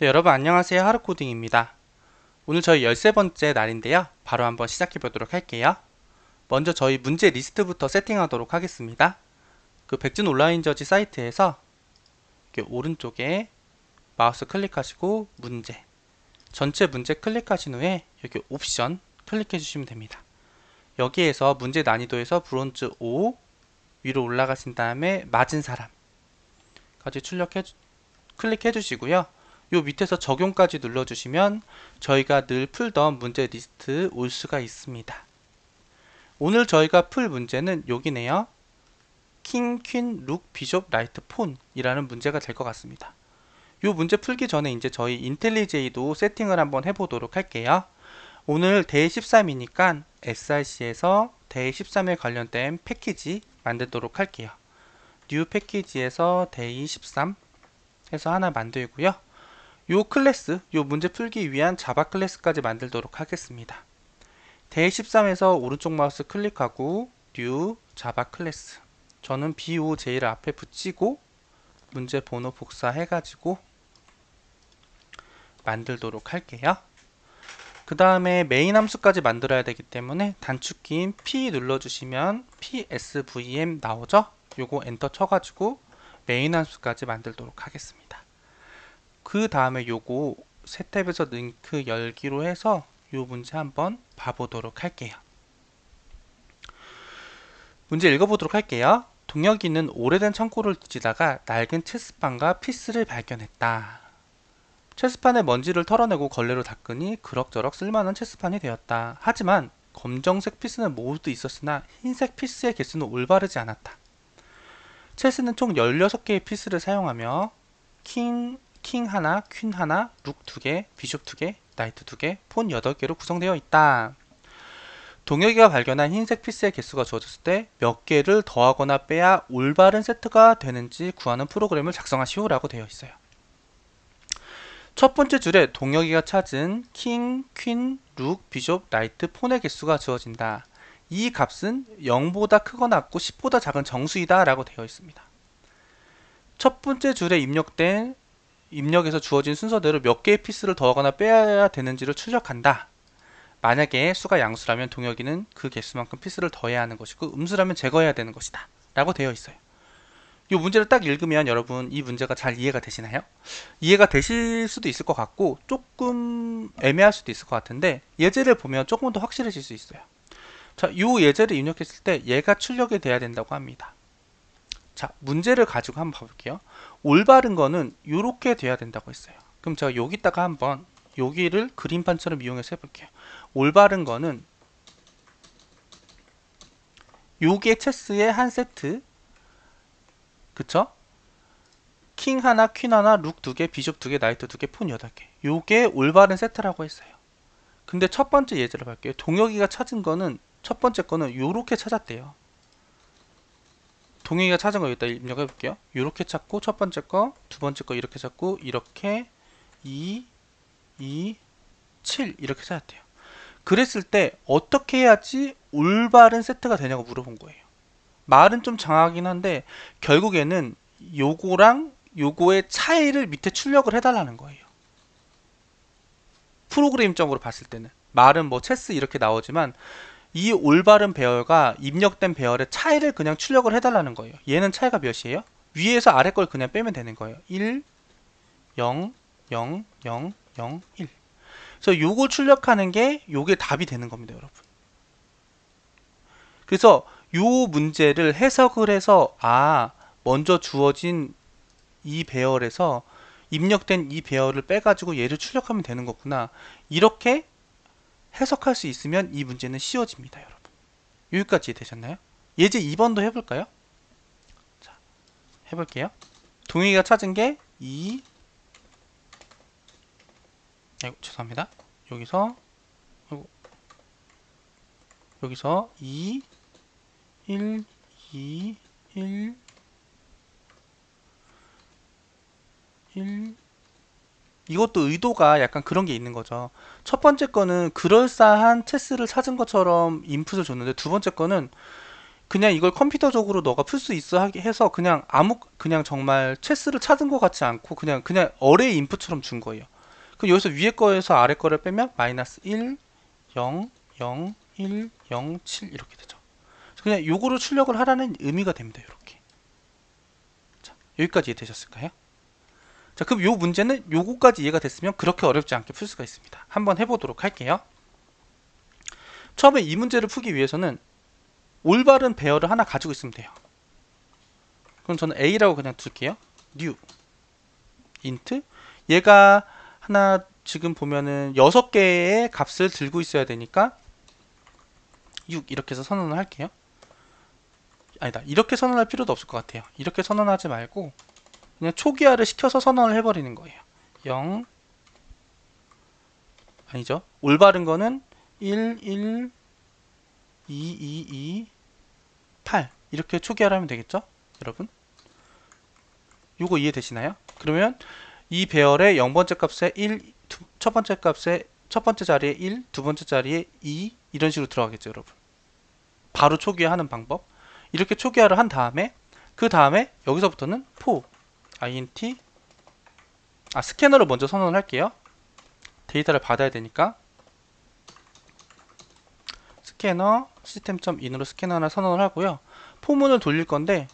네, 여러분 안녕하세요. 하루코딩입니다. 오늘 저희 13번째 날인데요. 바로 한번 시작해 보도록 할게요. 먼저 저희 문제 리스트부터 세팅하도록 하겠습니다. 그 백준 온라인 저지 사이트에서 이렇게 오른쪽에 마우스 클릭하시고 문제, 전체 문제 클릭하신 후에 여기 옵션 클릭해 주시면 됩니다. 여기에서 문제 난이도에서 브론즈 5 위로 올라가신 다음에 맞은 사람까지 클릭해 주시고요. 요 밑에서 적용까지 눌러주시면 저희가 늘 풀던 문제 리스트 올 수가 있습니다. 오늘 저희가 풀 문제는 여기네요. 킹, 퀸, 룩, 비숍, 라이트, 폰 이라는 문제가 될 것 같습니다. 요 문제 풀기 전에 이제 저희 인텔리제이도 세팅을 한번 해보도록 할게요. 오늘 데이 13이니까 SRC에서 데이 13에 관련된 패키지 만들도록 할게요. 뉴 패키지에서 데이 13 해서 하나 만들고요. 요 클래스, 요 문제 풀기 위한 자바 클래스까지 만들도록 하겠습니다. 데이 13에서 오른쪽 마우스 클릭하고 뉴 자바 클래스. 저는 BOJ를 앞에 붙이고 문제 번호 복사해가지고 만들도록 할게요. 그 다음에 메인 함수까지 만들어야 되기 때문에 단축키인 P 눌러주시면 PSVM 나오죠? 요거 엔터 쳐가지고 메인 함수까지 만들도록 하겠습니다. 그 다음에 요거 새 탭에서 링크 열기로 해서 요 문제 한번 봐보도록 할게요. 문제 읽어보도록 할게요. 동혁이는 오래된 창고를 뒤지다가 낡은 체스판과 피스를 발견했다. 체스판의 먼지를 털어내고 걸레로 닦으니 그럭저럭 쓸만한 체스판이 되었다. 하지만 검정색 피스는 모두 있었으나 흰색 피스의 개수는 올바르지 않았다. 체스는 총 16개의 피스를 사용하며 킹 하나, 퀸 하나, 룩 2개, 비숍 2개, 나이트 2개, 폰 8개로 구성되어 있다. 동혁이가 발견한 흰색 피스의 개수가 주어졌을 때 몇 개를 더하거나 빼야 올바른 세트가 되는지 구하는 프로그램을 작성하시오 라고 되어 있어요. 첫 번째 줄에 동혁이가 찾은 킹, 퀸, 룩, 비숍, 나이트, 폰의 개수가 주어진다. 이 값은 0보다 크거나 같고 10보다 작은 정수이다 라고 되어 있습니다. 첫 번째 줄에 입력에서 주어진 순서대로 몇 개의 피스를 더하거나 빼야 되는지를 출력한다. 만약에 수가 양수라면 동혁이는 그 개수만큼 피스를 더해야 하는 것이고 음수라면 제거해야 되는 것이다 라고 되어 있어요. 이 문제를 딱 읽으면 여러분 이 문제가 잘 이해가 되시나요? 이해가 되실 수도 있을 것 같고 조금 애매할 수도 있을 것 같은데 예제를 보면 조금 더 확실해질 수 있어요. 자, 이 예제를 입력했을 때 얘가 출력이 돼야 된다고 합니다. 자, 문제를 가지고 한번 봐볼게요. 올바른 거는 이렇게 돼야 된다고 했어요. 그럼 제가 여기다가 한번 여기를 그림판처럼 이용해서 해볼게요. 올바른 거는 요게 체스의 한 세트, 그쵸? 킹 하나, 퀸 하나, 룩 2개, 비숍 2개, 나이트 2개, 폰 8개. 요게 올바른 세트라고 했어요. 근데 첫 번째 예제를 볼게요. 동혁이가 찾은 거는 첫 번째 거는 요렇게 찾았대요. 동혁이가 찾은 거 여기다 입력해 볼게요. 요렇게 찾고 첫 번째 거, 두 번째 거 이렇게 찾고 이렇게 2, 2, 7 이렇게 찾았대요. 그랬을 때 어떻게 해야지 올바른 세트가 되냐고 물어본 거예요. 말은 좀 장하긴 한데 결국에는 요거랑 요거의 차이를 밑에 출력을 해달라는 거예요. 프로그램적으로 봤을 때는 말은 뭐 체스 이렇게 나오지만 이 올바른 배열과 입력된 배열의 차이를 그냥 출력을 해달라는 거예요. 얘는 차이가 몇이에요? 위에서 아래 걸 그냥 빼면 되는 거예요. 1, 0, 0, 0, 0, 1. 그래서 요걸 출력하는 게 요게 답이 되는 겁니다, 여러분. 그래서 요 문제를 해석을 해서 먼저 주어진 이 배열에서 입력된 이 배열을 빼가지고 얘를 출력하면 되는 거구나. 이렇게 해석할 수 있으면 이 문제는 쉬워집니다, 여러분. 여기까지 되셨나요? 예제 2번도 해볼까요? 자, 해볼게요. 동희가 찾은 게 2, 아이고, 죄송합니다. 여기서 2, 1, 2, 1, 1. 이것도 의도가 약간 그런 게 있는 거죠. 첫 번째 거는 그럴싸한 체스를 찾은 것처럼 인풋을 줬는데 두 번째 거는 그냥 이걸 컴퓨터적으로 너가 풀 수 있어 하게 해서 그냥 정말 체스를 찾은 것 같지 않고 그냥 어레이 인풋처럼 준 거예요. 그럼 여기서 위에 거에서 아래 거를 빼면 마이너스 1, 0, 0, 1, 0, 7 이렇게 되죠. 그냥 요거를 출력을 하라는 의미가 됩니다. 이렇게. 자, 여기까지 이해되셨을까요? 자, 그럼 요 문제는 요거까지 이해가 됐으면 그렇게 어렵지 않게 풀 수가 있습니다. 한번 해보도록 할게요. 처음에 이 문제를 풀기 위해서는 올바른 배열을 하나 가지고 있으면 돼요. 그럼 저는 A라고 그냥 둘게요. new int 얘가 하나 지금 보면은 6개의 값을 들고 있어야 되니까 6 이렇게 해서 선언을 할게요. 아니다. 이렇게 선언할 필요도 없을 것 같아요. 이렇게 선언하지 말고 그냥 초기화를 시켜서 선언을 해버리는 거예요. 0 아니죠. 올바른 거는 1, 1, 2, 2, 2, 8 이렇게 초기화를 하면 되겠죠? 여러분 요거 이해되시나요? 그러면 이 배열의 0번째 값에 1, 첫 번째 값에 첫 번째 자리에 1, 두 번째 자리에 2 이런 식으로 들어가겠죠, 여러분. 바로 초기화하는 방법. 이렇게 초기화를 한 다음에 그 다음에 여기서부터는 for int 스캐너를 먼저 선언을 할게요. 데이터를 받아야 되니까 스캐너 시스템.in으로 스캐너 하나 선언을 하고요. 포문을 돌릴 건데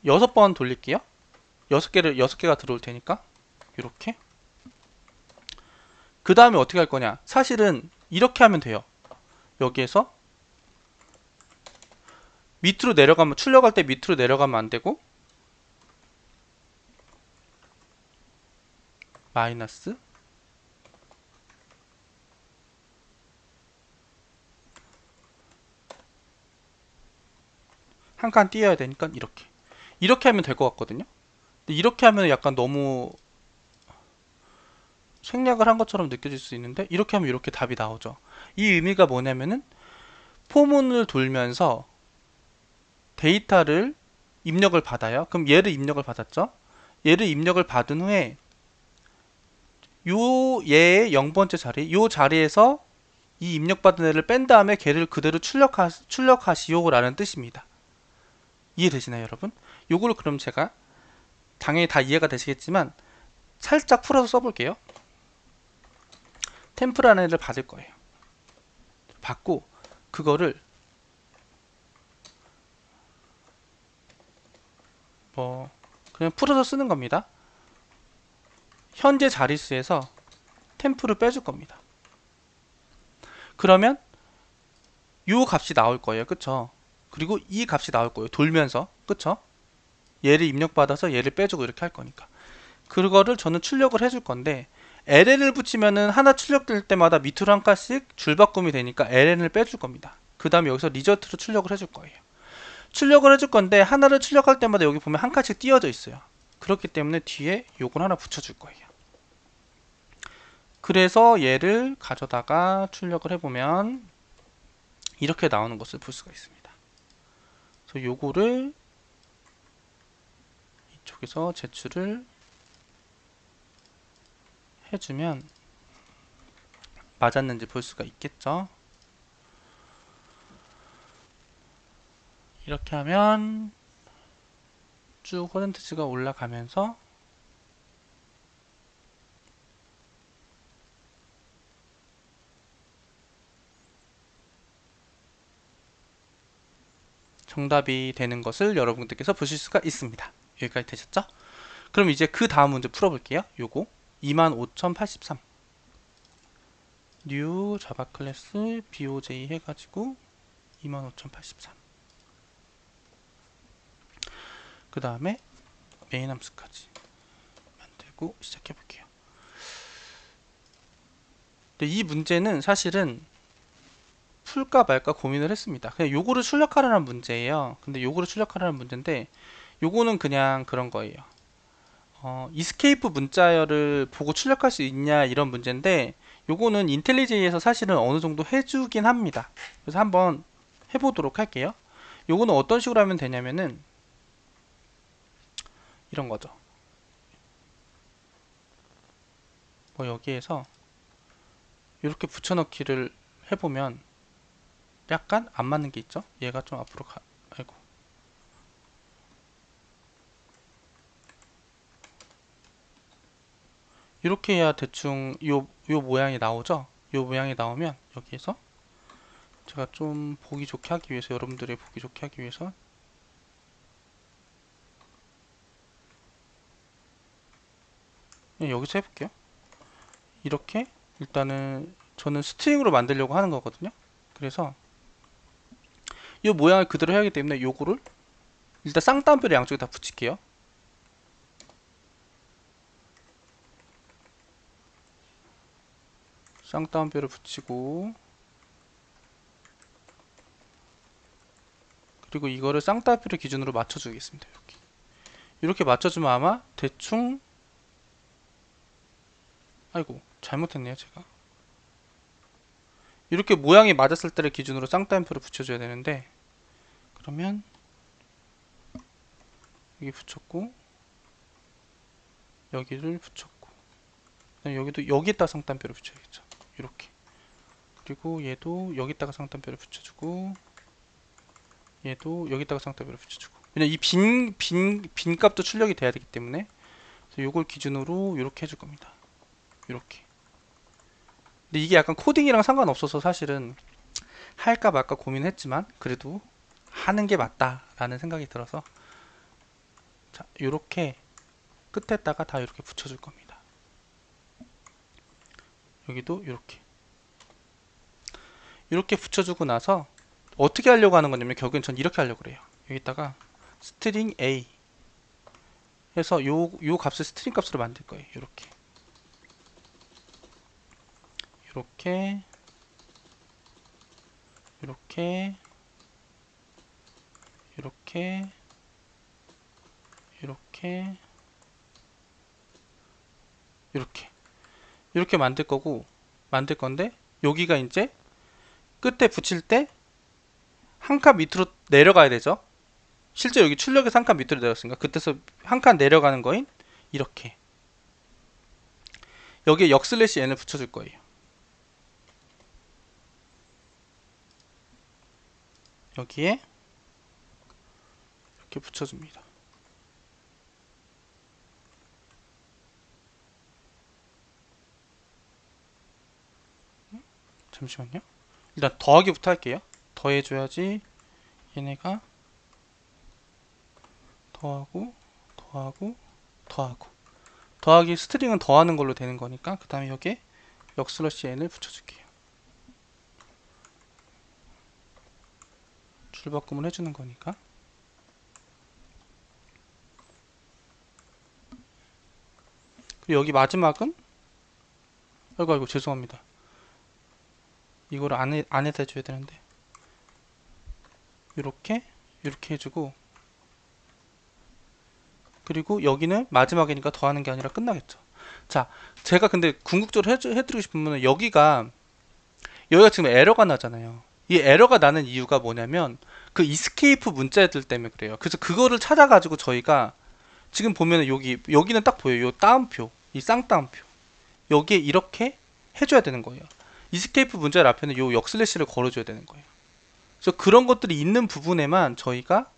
6번 돌릴게요. 6개가 들어올 테니까 이렇게. 그 다음에 어떻게 할 거냐? 사실은 이렇게 하면 돼요. 여기에서 밑으로 내려가면 출력할 때 밑으로 내려가면 안 되고 마이너스 한 칸 띄어야 되니까 이렇게 하면 될 것 같거든요. 근데 이렇게 하면 약간 너무 생략을 한 것처럼 느껴질 수 있는데 이렇게 하면 이렇게 답이 나오죠. 이 의미가 뭐냐면은 포문을 돌면서 데이터를 입력을 받아요. 그럼 얘를 입력을 받았죠. 얘를 입력을 받은 후에 얘의 0번째 자리 요 자리에서 이 입력받은 애를 뺀 다음에 걔를 그대로 출력하시오라는 뜻입니다. 이해되시나요, 여러분? 요거를 그럼 제가 당연히 다 이해가 되시겠지만 살짝 풀어서 써볼게요. 템프라는 애를 받을 거예요. 받고 그거를 그냥 풀어서 쓰는 겁니다. 현재 자릿수에서 템프를 빼줄 겁니다. 그러면 요 값이 나올 거예요. 그쵸? 그리고 이 값이 나올 거예요. 돌면서. 그쵸? 얘를 입력받아서 얘를 빼주고 이렇게 할 거니까. 그거를 저는 출력을 해줄 건데 ln을 붙이면은 하나 출력될 때마다 밑으로 한 칸씩 줄바꿈이 되니까 ln을 빼줄 겁니다. 그 다음에 여기서 리저트로 출력을 해줄 거예요. 출력을 해줄 건데 하나를 출력할 때마다 여기 보면 한 칸씩 띄어져 있어요. 그렇기 때문에 뒤에 요걸 하나 붙여줄 거예요. 그래서 얘를 가져다가 출력을 해보면 이렇게 나오는 것을 볼 수가 있습니다. 그래서 요거를 이쪽에서 제출을 해주면 맞았는지 볼 수가 있겠죠. 이렇게 하면 쭉 퍼센티지가 올라가면서 정답이 되는 것을 여러분들께서 보실 수가 있습니다. 여기까지 되셨죠? 그럼 이제 그 다음 문제 풀어볼게요. 요거 25083 new 자바 클래스 boj 해가지고 25083 그 다음에 메인 함수까지 만들고 시작해 볼게요. 근데 이 문제는 사실은 풀까 말까 고민을 했습니다. 그냥 요거를 출력하라는 문제예요. 근데 요거를 출력하라는 문제인데 요거는 그냥 그런 거예요. 이스케이프 문자열을 보고 출력할 수 있냐 이런 문제인데 요거는 인텔리제이에서 사실은 어느 정도 해주긴 합니다. 그래서 한번 해보도록 할게요. 요거는 어떤 식으로 하면 되냐면은 이런 거죠. 여기에서 이렇게 붙여넣기를 해보면 약간 안 맞는 게 있죠. 얘가 좀 앞으로 아이고. 이렇게 해야 대충 요 모양이 나오죠. 요 모양이 나오면 여기에서 제가 좀 보기 좋게 하기 위해서, 여러분들이 보기 좋게 하기 위해서 여기서 해볼게요. 이렇게 일단은 저는 스트링으로 만들려고 하는 거거든요. 그래서 이 모양을 그대로 해야 하기 때문에 요거를 일단 쌍따옴표를 양쪽에 다 붙일게요. 쌍따옴표를 붙이고, 그리고 이거를 쌍따옴표를 기준으로 맞춰주겠습니다. 이렇게 맞춰주면 아마 대충, 아이고 잘못했네요 제가. 이렇게 모양이 맞았을 때를 기준으로 쌍따옴표를 붙여줘야 되는데, 그러면 여기 붙였고, 여기를 붙였고, 여기도 여기에다 쌍따옴표를 붙여야겠죠. 이렇게. 그리고 얘도 여기다가 쌍따옴표를 붙여주고, 얘도 여기다가 쌍따옴표를 붙여주고. 왜냐면 이 빈 값도 출력이 돼야 되기 때문에, 그래서 요걸 기준으로 이렇게 해줄 겁니다. 이렇게. 근데 이게 약간 코딩이랑 상관없어서 사실은 할까 말까 고민했지만 그래도 하는 게 맞다라는 생각이 들어서, 자, 요렇게 끝에다가 다 이렇게 붙여줄 겁니다. 여기도 이렇게 붙여주고 나서 어떻게 하려고 하는 거냐면, 결국엔 전 이렇게 하려고 그래요. 여기다가 스트링 A 해서 요 값을 스트링 값으로 만들 거예요. 이렇게 이렇게 이렇게 이렇게 이렇게 이렇게 이렇게 만들 건데, 여기가 이제 끝에 붙일 때 한 칸 밑으로 내려가야 되죠. 실제 여기 출력에서 한 칸 밑으로 내렸으니까 그때서 한 칸 내려가는 거인 이렇게, 여기에 역슬래시 n을 붙여줄 거예요. 여기에 이렇게 붙여줍니다. 잠시만요. 일단 더하기부터 할게요. 더해줘야지 얘네가 더하고 더하고 더하고, 더하기 스트링은 더하는 걸로 되는 거니까 그 다음에 여기에 역슬러시 n을 붙여줄게요. 줄바꿈을 해주는 거니까. 그리고 여기 마지막은, 아이고 죄송합니다. 이거를 안에다 해줘야 되는데, 이렇게 해주고, 그리고 여기는 마지막이니까 더하는 게 아니라 끝나겠죠. 자, 제가 근데 궁극적으로 해드리고 싶은 거는, 여기가 지금 에러가 나잖아요. 이 에러가 나는 이유가 뭐냐면 그 이스케이프 문자들 때문에 그래요. 그래서 그거를 찾아가지고 저희가 지금 보면은 여기는 딱 보여요. 요 따옴표, 이 쌍따옴표, 여기에 이렇게 해줘야 되는 거예요. 이스케이프 문자를 앞에는 요 역슬래시를 걸어줘야 되는 거예요. 그래서 그런 것들이 있는 부분에만 저희가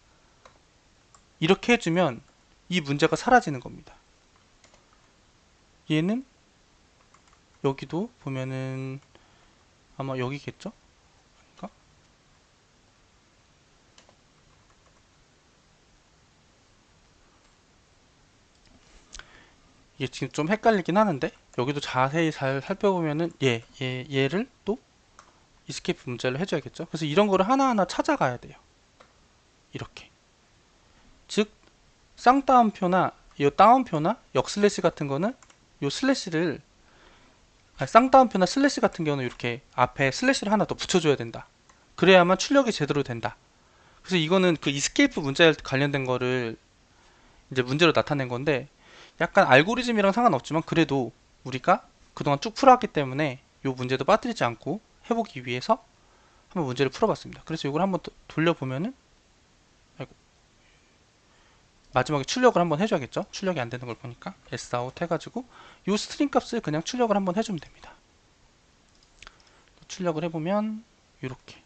이렇게 해주면 이 문제가 사라지는 겁니다. 얘는 여기도 보면은 아마 여기겠죠? 그러니까 이게 지금 좀 헷갈리긴 하는데, 여기도 자세히 잘 살펴보면은 얘를 또 이스케이프 문자를 해줘야겠죠. 그래서 이런 거를 하나하나 찾아가야 돼요. 이렇게. 즉 쌍따옴표나 이 따옴표나 역슬래시 같은 거는 요 슬래시를, 쌍따옴표나 슬래시 같은 경우는 이렇게 앞에 슬래시를 하나 더 붙여줘야 된다. 그래야만 출력이 제대로 된다. 그래서 이거는 그 이스케이프 문자에 관련된 거를 이제 문제로 나타낸 건데, 약간 알고리즘이랑 상관없지만 그래도 우리가 그동안 쭉 풀어왔기 때문에 이 문제도 빠뜨리지 않고 해보기 위해서 한번 문제를 풀어봤습니다. 그래서 이걸 한번 돌려보면은, 아이고, 마지막에 출력을 한번 해줘야겠죠. 출력이 안 되는 걸 보니까 sout 해가지고 이 스트링 값을 그냥 출력을 한번 해주면 됩니다. 출력을 해보면 이렇게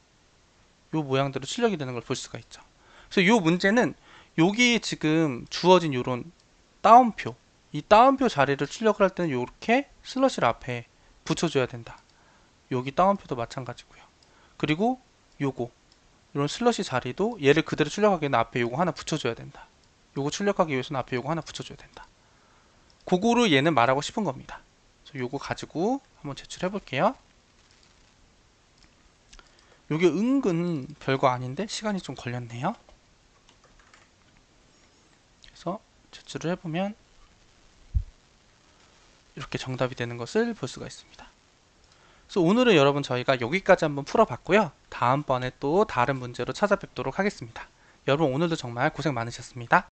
요 모양대로 출력이 되는 걸 볼 수가 있죠. 그래서 요 문제는 여기 지금 주어진 요런 따옴표, 이 따옴표 자리를 출력을 할 때는 요렇게 슬러시를 앞에 붙여줘야 된다. 여기 따옴표도 마찬가지고요. 그리고 요거 이런 슬러시 자리도 얘를 그대로 출력하기에는 앞에 요거 하나 붙여줘야 된다. 요거 출력하기 위해서는 앞에 요거 하나 붙여줘야 된다. 그거를 얘는 말하고 싶은 겁니다. 그래서 요거 가지고 한번 제출해 볼게요. 요게 은근 별거 아닌데 시간이 좀 걸렸네요. 그래서 제출을 해보면 이렇게 정답이 되는 것을 볼 수가 있습니다. 그래서 오늘은 여러분 저희가 여기까지 한번 풀어봤고요. 다음번에 또 다른 문제로 찾아뵙도록 하겠습니다. 여러분 오늘도 정말 고생 많으셨습니다.